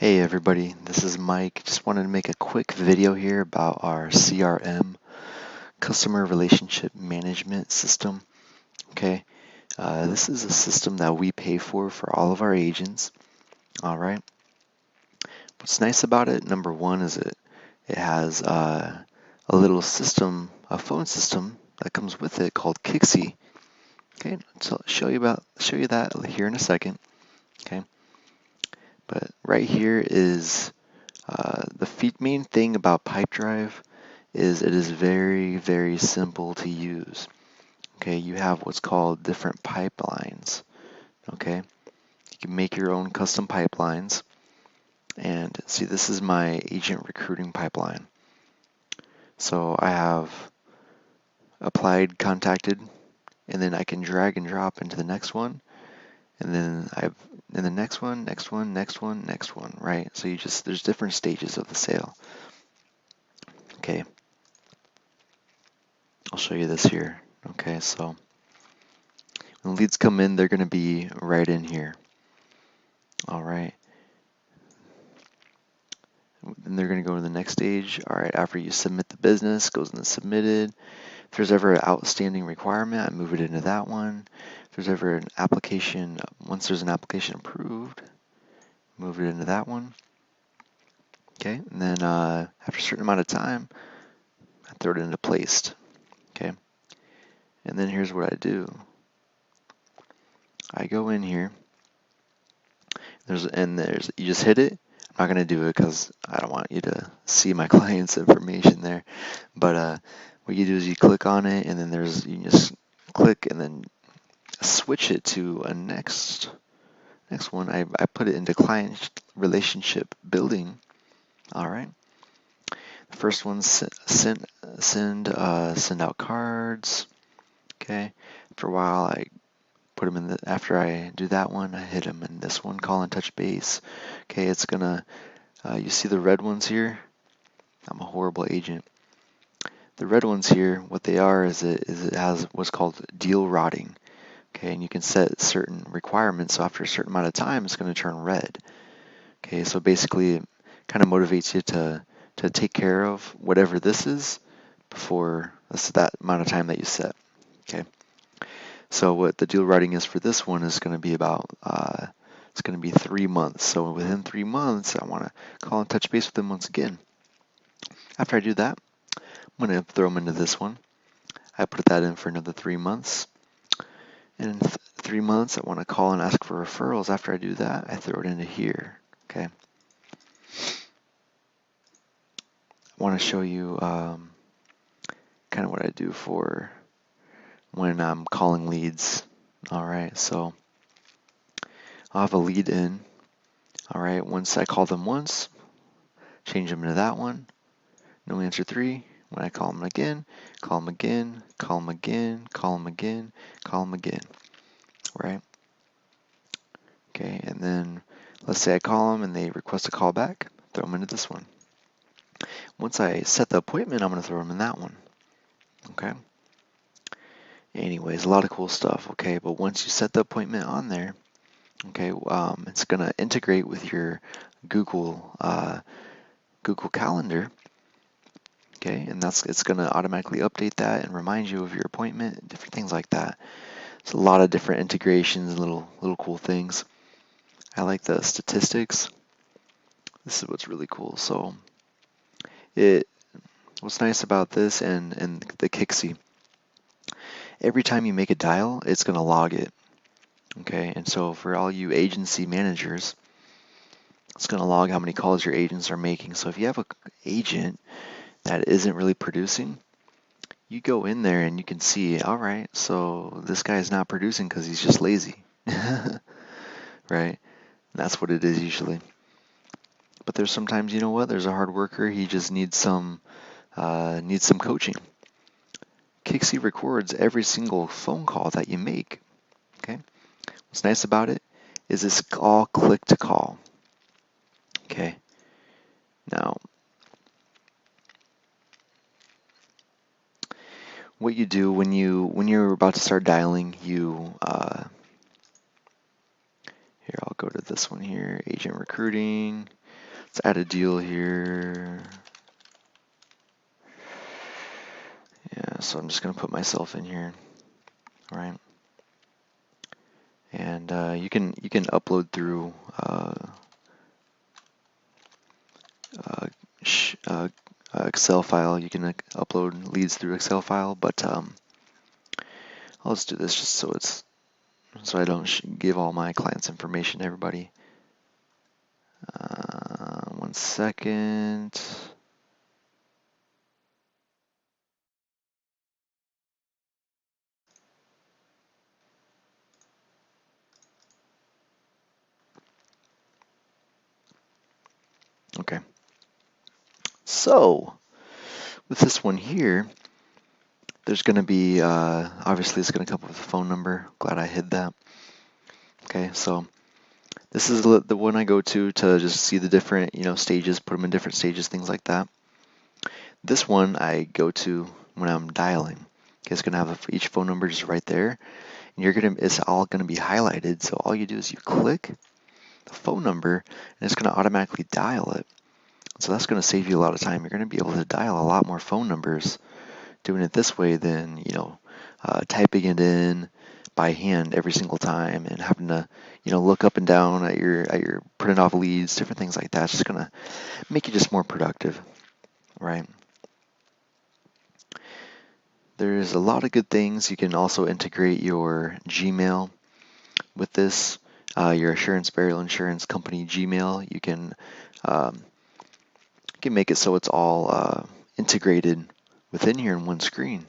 Hey everybody, this is Mike. Just wanted to make a quick video here about our CRM, Customer Relationship Management System. Okay, this is a system that we pay for all of our agents. All right. What's nice about it, number one, is it has a little system, a phone system that comes with it called Kixie. Okay, so I'll show you that here in a second. Okay, but right here is the main thing about Pipedrive is it is very, very simple to use. Okay, you have what's called different pipelines. Okay, you can make your own custom pipelines. And see, this is my agent recruiting pipeline. So I have applied, contacted, and then I can drag and drop into the next one. And then in the next one, next one, next one, next one, right? So there's different stages of the sale. Okay, I'll show you this here. Okay, so when leads come in, they're going to be right in here. All right. Then they're going to go to the next stage. All right, after you submit the business, goes in the submitted. If there's ever an outstanding requirement, I move it into that one. If there's ever an application, once there's an application approved, move it into that one. Okay, and then after a certain amount of time, I throw it into placed. Okay, and then here's what I do. I go in here. You just hit it. I'm not going to do it because I don't want you to see my client's information there. But what you do is you click on it, and then you just click and then switch it to a next one. I put it into client relationship building. All right. The first one, send out cards. Okay. After a while, I put them in after I do that one, I hit them in this one, call and touch base. Okay, it's gonna, you see the red ones here? I'm a horrible agent. The red ones here, what they are is it has what's called deal rotting. Okay, and you can set certain requirements, so after a certain amount of time, it's gonna turn red. Okay, so basically it kind of motivates you to take care of whatever this is before that amount of time that you set. Okay. So what the deal writing is for this one is going to be about, it's going to be 3 months. So within 3 months, I want to call and touch base with them once again. After I do that, I'm going to throw them into this one. I put that in for another 3 months. And in 3 months, I want to call and ask for referrals. After I do that, I throw it into here. Okay. I want to show you kind of what I do for when I'm calling leads. All right, so I'll have a lead in. All right, once I call them once, change them to that one. No answer 3. When I call them again, call them again, call them again, call them again, call them again. Right? Okay, and then let's say I call them and they request a call back, throw them into this one. Once I set the appointment, I'm going to throw them in that one. Okay? Anyways, a lot of cool stuff. Okay, but once you set the appointment on there, okay, it's going to integrate with your Google Calendar. Okay, and it's going to automatically update that and remind you of your appointment, different things like that. It's a lot of different integrations, little cool things. I like the statistics. This is what's really cool. So what's nice about this and the Kixie, every time you make a dial, it's going to log it. Okay, and so for all you agency managers, it's going to log how many calls your agents are making. So if you have an agent that isn't really producing, you go in there and you can see, all right, so this guy's not producing because he's just lazy, right? That's what it is usually. But there's sometimes, you know what, there's a hard worker, he just needs some coaching. Kixie records every single phone call that you make, okay? What's nice about it is it's all click to call, okay? Now, what you do when you're about to start dialing, here, I'll go to this one here, agent recruiting. Let's add a deal here. Yeah, so I'm just going to put myself in here, right? And you can upload through uh, Excel file. You can upload leads through Excel file, but I'll just do this just so I don't give all my clients' information to everybody. 1 second. Okay. So with this one here, there's going to be obviously it's going to come up with a phone number. Glad I hid that. Okay, so this is the one I go to just see the different stages, put them in different stages, things like that. This one I go to when I'm dialing. Okay, it's going to have each phone number just right there, and it's all going to be highlighted. So all you do is you click the phone number, and it's going to automatically dial it. So that's going to save you a lot of time. You're going to be able to dial a lot more phone numbers doing it this way than typing it in by hand every single time and having to look up and down at your printed off leads, different things like that. It's just going to make you just more productive, right? There's a lot of good things. You can also integrate your Gmail with this, your assurance, burial insurance company Gmail. You can make it so it's all integrated within here in one screen.